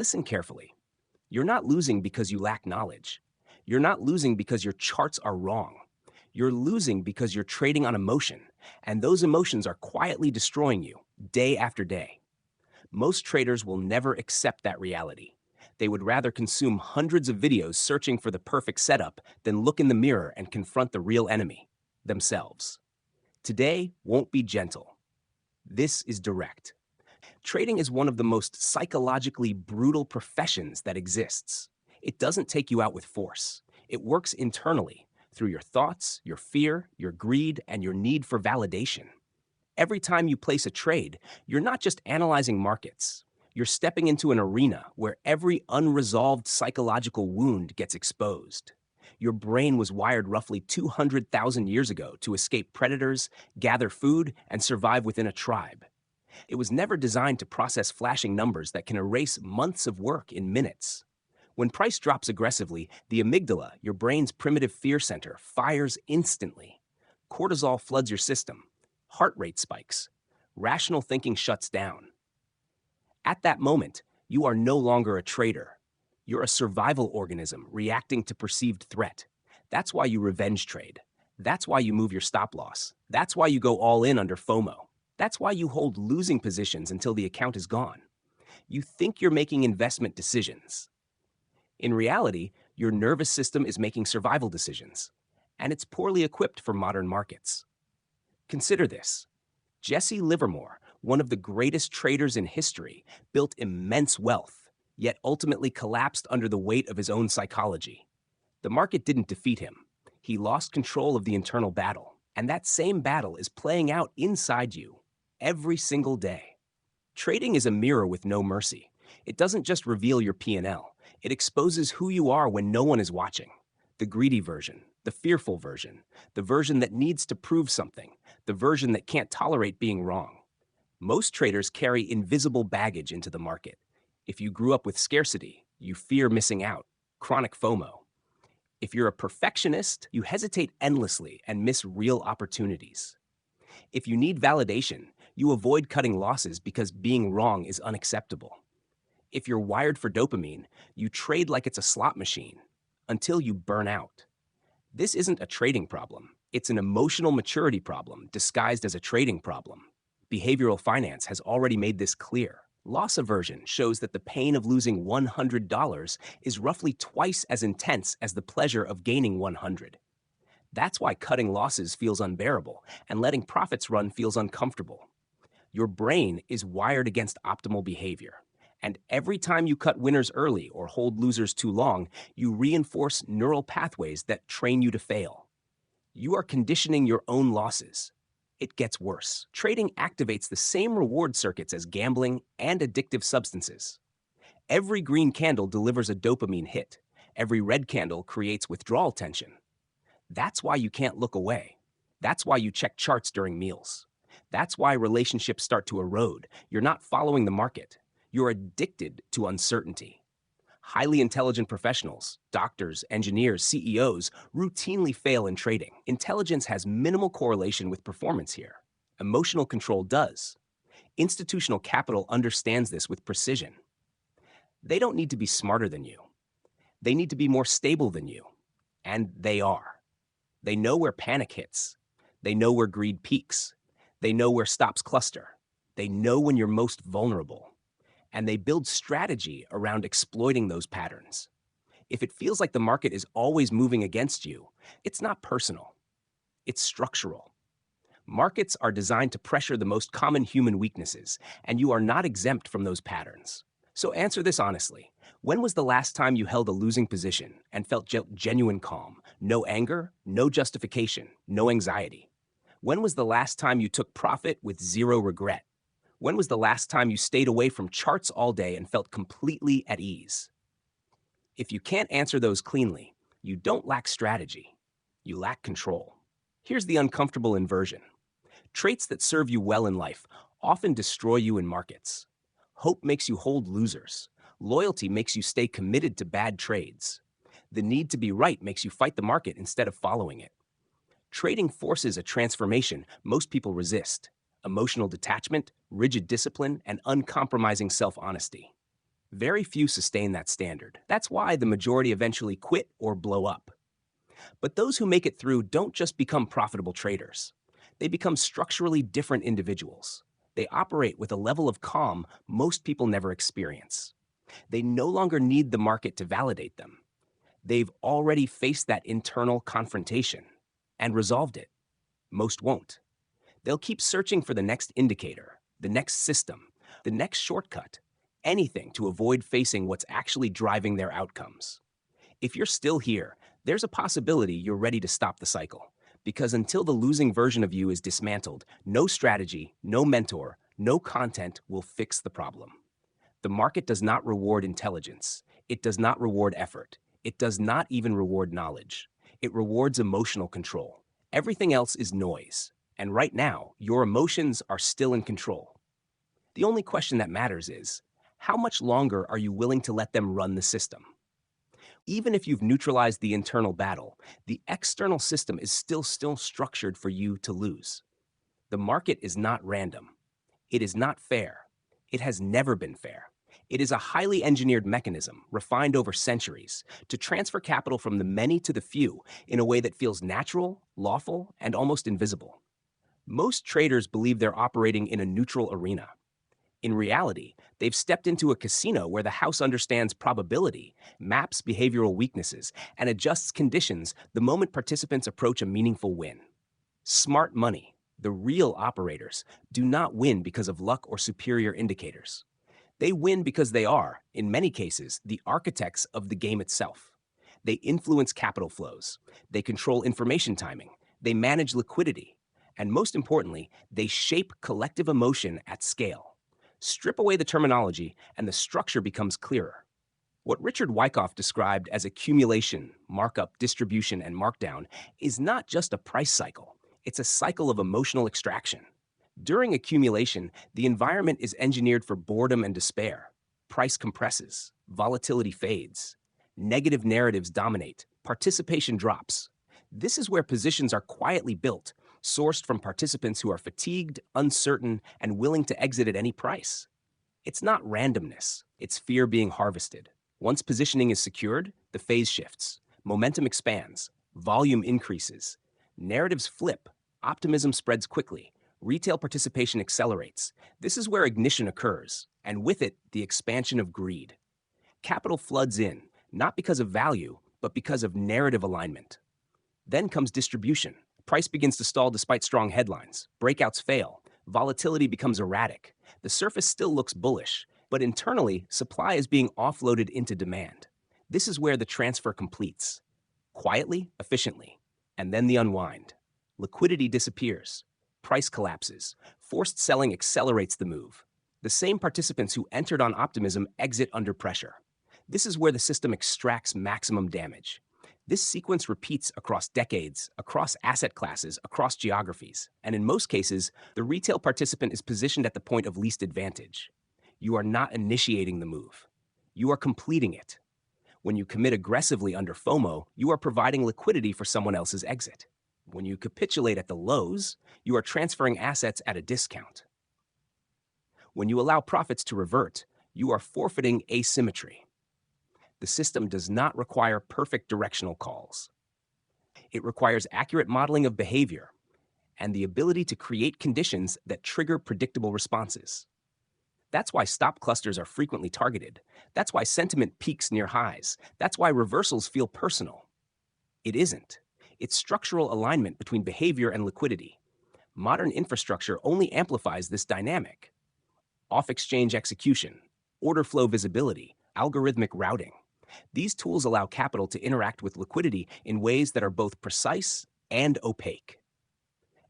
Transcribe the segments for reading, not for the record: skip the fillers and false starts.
listen carefully. You're not losing because you lack knowledge. You're not losing because your charts are wrong. You're losing because you're trading on emotion, and those emotions are quietly destroying you day after day. Most traders will never accept that reality. They would rather consume hundreds of videos searching for the perfect setup than look in the mirror and confront the real enemy, themselves. Today won't be gentle. This is direct. Trading is one of the most psychologically brutal professions that exists. It doesn't take you out with force. It works internally through your thoughts, your fear, your greed, and your need for validation. Every time you place a trade, you're not just analyzing markets. You're stepping into an arena where every unresolved psychological wound gets exposed. Your brain was wired roughly 200,000 years ago to escape predators, gather food, and survive within a tribe. It was never designed to process flashing numbers that can erase months of work in minutes. When price drops aggressively, the amygdala, your brain's primitive fear center, fires instantly. Cortisol floods your system. Heart rate spikes. Rational thinking shuts down. At that moment, you are no longer a trader. You're a survival organism reacting to perceived threat. That's why you revenge trade. That's why you move your stop loss. That's why you go all in under FOMO. That's why you hold losing positions until the account is gone. You think you're making investment decisions. In reality, your nervous system is making survival decisions, and it's poorly equipped for modern markets. Consider this. Jesse Livermore, one of the greatest traders in history, built immense wealth, yet ultimately collapsed under the weight of his own psychology. The market didn't defeat him. He lost control of the internal battle, and that same battle is playing out inside you every single day. Trading is a mirror with no mercy. It doesn't just reveal your P&L. It exposes who you are when no one is watching. The greedy version, the fearful version, the version that needs to prove something, the version that can't tolerate being wrong. Most traders carry invisible baggage into the market. If you grew up with scarcity, you fear missing out, chronic FOMO. If you're a perfectionist, you hesitate endlessly and miss real opportunities. If you need validation, you avoid cutting losses because being wrong is unacceptable. If you're wired for dopamine, you trade like it's a slot machine until you burn out. This isn't a trading problem. It's an emotional maturity problem disguised as a trading problem. Behavioral finance has already made this clear. Loss aversion shows that the pain of losing $100 is roughly twice as intense as the pleasure of gaining 100. That's why cutting losses feels unbearable and letting profits run feels uncomfortable. Your brain is wired against optimal behavior. And every time you cut winners early or hold losers too long, you reinforce neural pathways that train you to fail. You are conditioning your own losses. It gets worse. Trading activates the same reward circuits as gambling and addictive substances. Every green candle delivers a dopamine hit. Every red candle creates withdrawal tension. That's why you can't look away. That's why you check charts during meals. That's why relationships start to erode. You're not following the market. You're addicted to uncertainty. Highly intelligent professionals, doctors, engineers, CEOs, routinely fail in trading. Intelligence has minimal correlation with performance here. Emotional control does. Institutional capital understands this with precision. They don't need to be smarter than you. They need to be more stable than you. And they are. They know where panic hits. They know where greed peaks. They know where stops cluster. They know when you're most vulnerable. And they build strategy around exploiting those patterns. If it feels like the market is always moving against you, it's not personal. It's structural. Markets are designed to pressure the most common human weaknesses, and you are not exempt from those patterns. So answer this honestly. When was the last time you held a losing position and felt genuine calm? No anger, no justification, no anxiety. When was the last time you took profit with zero regret? When was the last time you stayed away from charts all day and felt completely at ease? If you can't answer those cleanly, you don't lack strategy. You lack control. Here's the uncomfortable inversion. Traits that serve you well in life often destroy you in markets. Hope makes you hold losers. Loyalty makes you stay committed to bad trades. The need to be right makes you fight the market instead of following it. Trading forces a transformation most people resist: emotional detachment, rigid discipline, and uncompromising self-honesty. Very few sustain that standard. That's why the majority eventually quit or blow up. But those who make it through don't just become profitable traders. They become structurally different individuals. They operate with a level of calm most people never experience. They no longer need the market to validate them. They've already faced that internal confrontation and resolved it. Most won't. They'll keep searching for the next indicator, the next system, the next shortcut, anything to avoid facing what's actually driving their outcomes. If you're still here, there's a possibility you're ready to stop the cycle. Because until the losing version of you is dismantled, no strategy, no mentor, no content will fix the problem. The market does not reward intelligence. It does not reward effort. It does not even reward knowledge. It rewards emotional control. Everything else is noise. And right now, your emotions are still in control. The only question that matters is, how much longer are you willing to let them run the system? Even if you've neutralized the internal battle, the external system is still structured for you to lose. The market is not random. It is not fair. It has never been fair. It is a highly engineered mechanism, refined over centuries, to transfer capital from the many to the few in a way that feels natural, lawful, and almost invisible. Most traders believe they're operating in a neutral arena. In reality, they've stepped into a casino where the house understands probability, maps behavioral weaknesses, and adjusts conditions the moment participants approach a meaningful win. Smart money, the real operators, do not win because of luck or superior indicators. They win because they are, in many cases, the architects of the game itself. They influence capital flows. They control information timing. They manage liquidity. And most importantly, they shape collective emotion at scale. Strip away the terminology, and the structure becomes clearer. What Richard Wyckoff described as accumulation, markup, distribution, and markdown is not just a price cycle. It's a cycle of emotional extraction. During accumulation, the environment is engineered for boredom and despair. Price compresses, volatility fades, negative narratives dominate, participation drops. This is where positions are quietly built, sourced from participants who are fatigued, uncertain, and willing to exit at any price. It's not randomness, it's fear being harvested. Once positioning is secured, the phase shifts, momentum expands, volume increases, narratives flip, optimism spreads quickly, retail participation accelerates. This is where ignition occurs, and with it, the expansion of greed. Capital floods in, not because of value, but because of narrative alignment. Then comes distribution. Price begins to stall despite strong headlines. Breakouts fail. Volatility becomes erratic. The surface still looks bullish, but internally, supply is being offloaded into demand. This is where the transfer completes. Quietly, efficiently. And then the unwind. Liquidity disappears. Price collapses. Forced selling accelerates the move. The same participants who entered on optimism exit under pressure. This is where the system extracts maximum damage. This sequence repeats across decades, across asset classes, across geographies, and in most cases, the retail participant is positioned at the point of least advantage. You are not initiating the move. You are completing it. When you commit aggressively under FOMO, you are providing liquidity for someone else's exit. When you capitulate at the lows, you are transferring assets at a discount. When you allow profits to revert, you are forfeiting asymmetry. The system does not require perfect directional calls. It requires accurate modeling of behavior and the ability to create conditions that trigger predictable responses. That's why stop clusters are frequently targeted. That's why sentiment peaks near highs. That's why reversals feel personal. It isn't. It's structural alignment between behavior and liquidity. Modern infrastructure only amplifies this dynamic. Off-exchange execution, order flow visibility, algorithmic routing. These tools allow capital to interact with liquidity in ways that are both precise and opaque.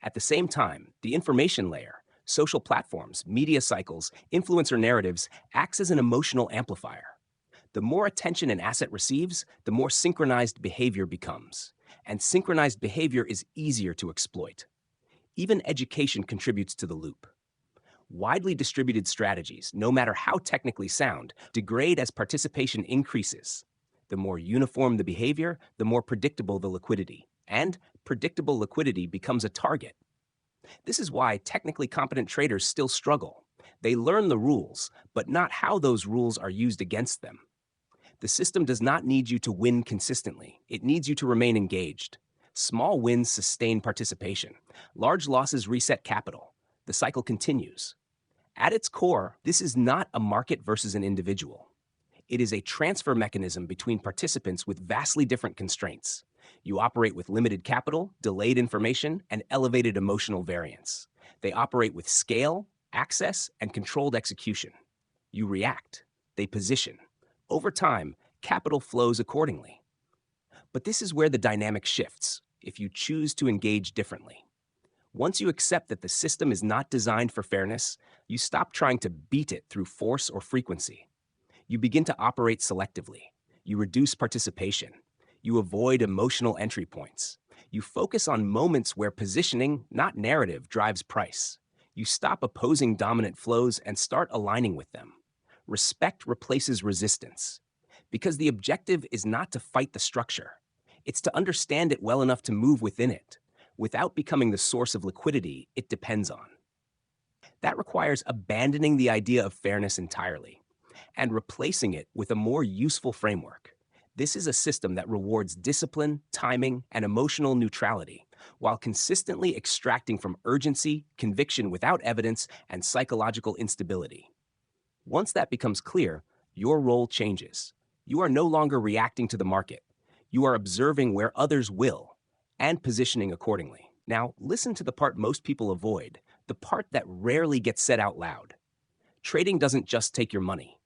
At the same time, the information layer, social platforms, media cycles, influencer narratives acts as an emotional amplifier. The more attention an asset receives, the more synchronized behavior becomes. And synchronized behavior is easier to exploit. Even education contributes to the loop. Widely distributed strategies, no matter how technically sound, degrade as participation increases. The more uniform the behavior, the more predictable the liquidity. And predictable liquidity becomes a target. This is why technically competent traders still struggle. They learn the rules, but not how those rules are used against them. The system does not need you to win consistently. It needs you to remain engaged. Small wins sustain participation. Large losses reset capital. The cycle continues. At its core, this is not a market versus an individual. It is a transfer mechanism between participants with vastly different constraints. You operate with limited capital, delayed information, and elevated emotional variance. They operate with scale, access, and controlled execution. You react. They position. Over time, capital flows accordingly. But this is where the dynamic shifts if you choose to engage differently. Once you accept that the system is not designed for fairness, you stop trying to beat it through force or frequency. You begin to operate selectively. You reduce participation. You avoid emotional entry points. You focus on moments where positioning, not narrative, drives price. You stop opposing dominant flows and start aligning with them. Respect replaces resistance. Because the objective is not to fight the structure, it's to understand it well enough to move within it, without becoming the source of liquidity it depends on. That requires abandoning the idea of fairness entirely and replacing it with a more useful framework. This is a system that rewards discipline, timing, and emotional neutrality, while consistently extracting from urgency, conviction without evidence, and psychological instability. Once that becomes clear, your role changes. You are no longer reacting to the market. You are observing where others will and positioning accordingly. Now, listen to the part most people avoid, the part that rarely gets said out loud. Trading doesn't just take your money.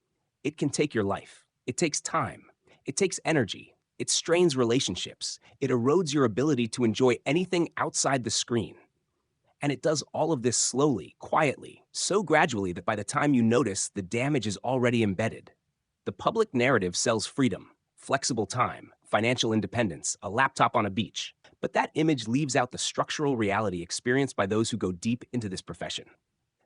It can take your life. It takes time. It takes energy. It strains relationships. It erodes your ability to enjoy anything outside the screen. And it does all of this slowly, quietly, so gradually that by the time you notice, the damage is already embedded. The public narrative sells freedom, flexible time, financial independence, a laptop on a beach. But that image leaves out the structural reality experienced by those who go deep into this profession.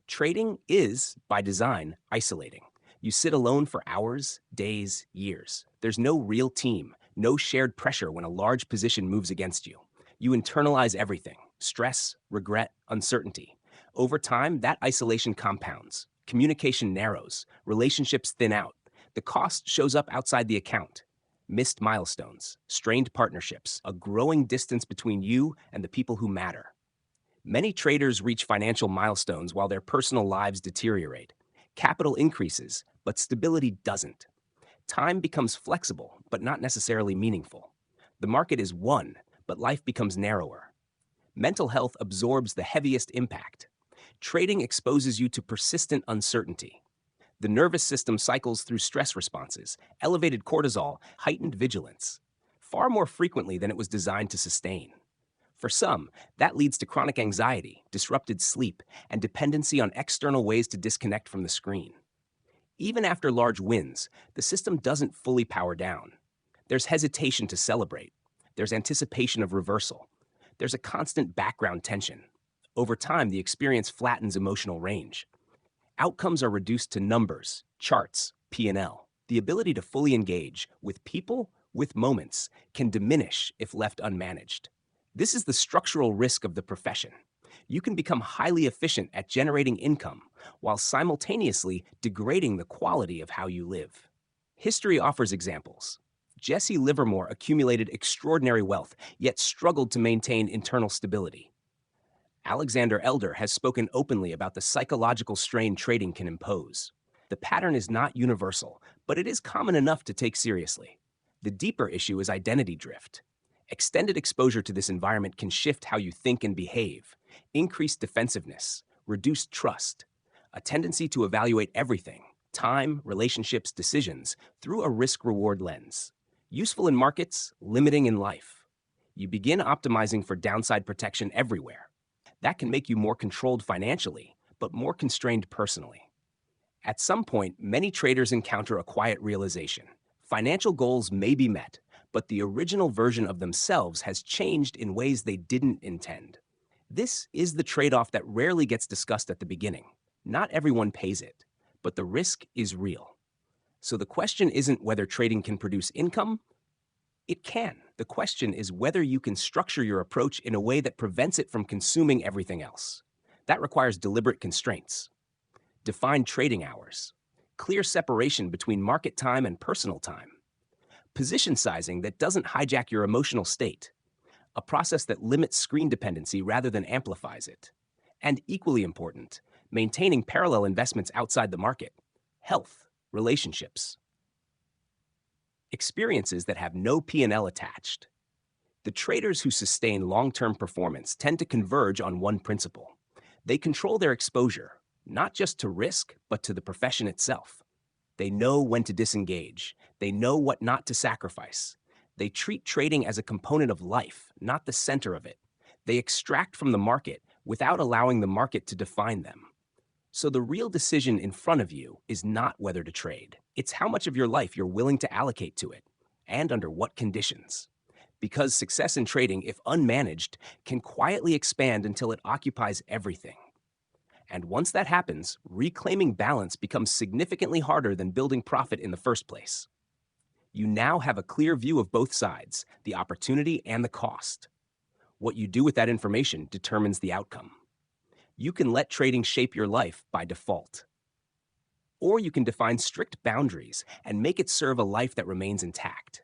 Trading is, by design, isolating. You sit alone for hours, days, years. There's no real team, no shared pressure when a large position moves against you. You internalize everything: stress, regret, uncertainty. Over time, that isolation compounds. Communication narrows, relationships thin out. The cost shows up outside the account. Missed milestones, strained partnerships, a growing distance between you and the people who matter. Many traders reach financial milestones while their personal lives deteriorate. Capital increases, but stability doesn't. Time becomes flexible, but not necessarily meaningful. The market is won, but life becomes narrower. Mental health absorbs the heaviest impact. Trading exposes you to persistent uncertainty. The nervous system cycles through stress responses, elevated cortisol, heightened vigilance, far more frequently than it was designed to sustain. For some, that leads to chronic anxiety, disrupted sleep, and dependency on external ways to disconnect from the screen. Even after large wins, the system doesn't fully power down. There's hesitation to celebrate. There's anticipation of reversal. There's a constant background tension. Over time, the experience flattens emotional range. Outcomes are reduced to numbers, charts, P&L. The ability to fully engage with people, with moments, can diminish if left unmanaged. This is the structural risk of the profession. You can become highly efficient at generating income while simultaneously degrading the quality of how you live. History offers examples. Jesse Livermore accumulated extraordinary wealth, yet struggled to maintain internal stability. Alexander Elder has spoken openly about the psychological strain trading can impose. The pattern is not universal, but it is common enough to take seriously. The deeper issue is identity drift. Extended exposure to this environment can shift how you think and behave, increase defensiveness, reduce trust, a tendency to evaluate everything, time, relationships, decisions, through a risk-reward lens. Useful in markets, limiting in life. You begin optimizing for downside protection everywhere. That can make you more controlled financially, but more constrained personally. At some point, many traders encounter a quiet realization. Financial goals may be met, but the original version of themselves has changed in ways they didn't intend. This is the trade-off that rarely gets discussed at the beginning. Not everyone pays it, but the risk is real. So the question isn't whether trading can produce income. It can. The question is whether you can structure your approach in a way that prevents it from consuming everything else. That requires deliberate constraints. Defined trading hours. Clear separation between market time and personal time. Position sizing that doesn't hijack your emotional state. A process that limits screen dependency rather than amplifies it. And equally important, maintaining parallel investments outside the market. Health, relationships. Experiences that have no P&L attached. The traders who sustain long-term performance tend to converge on one principle. They control their exposure, not just to risk, but to the profession itself. They know when to disengage. They know what not to sacrifice. They treat trading as a component of life, not the center of it. They extract from the market without allowing the market to define them. So the real decision in front of you is not whether to trade. It's how much of your life you're willing to allocate to it, and under what conditions. Because success in trading, if unmanaged, can quietly expand until it occupies everything. And once that happens, reclaiming balance becomes significantly harder than building profit in the first place. You now have a clear view of both sides, the opportunity and the cost. What you do with that information determines the outcome. You can let trading shape your life by default. Or you can define strict boundaries and make it serve a life that remains intact.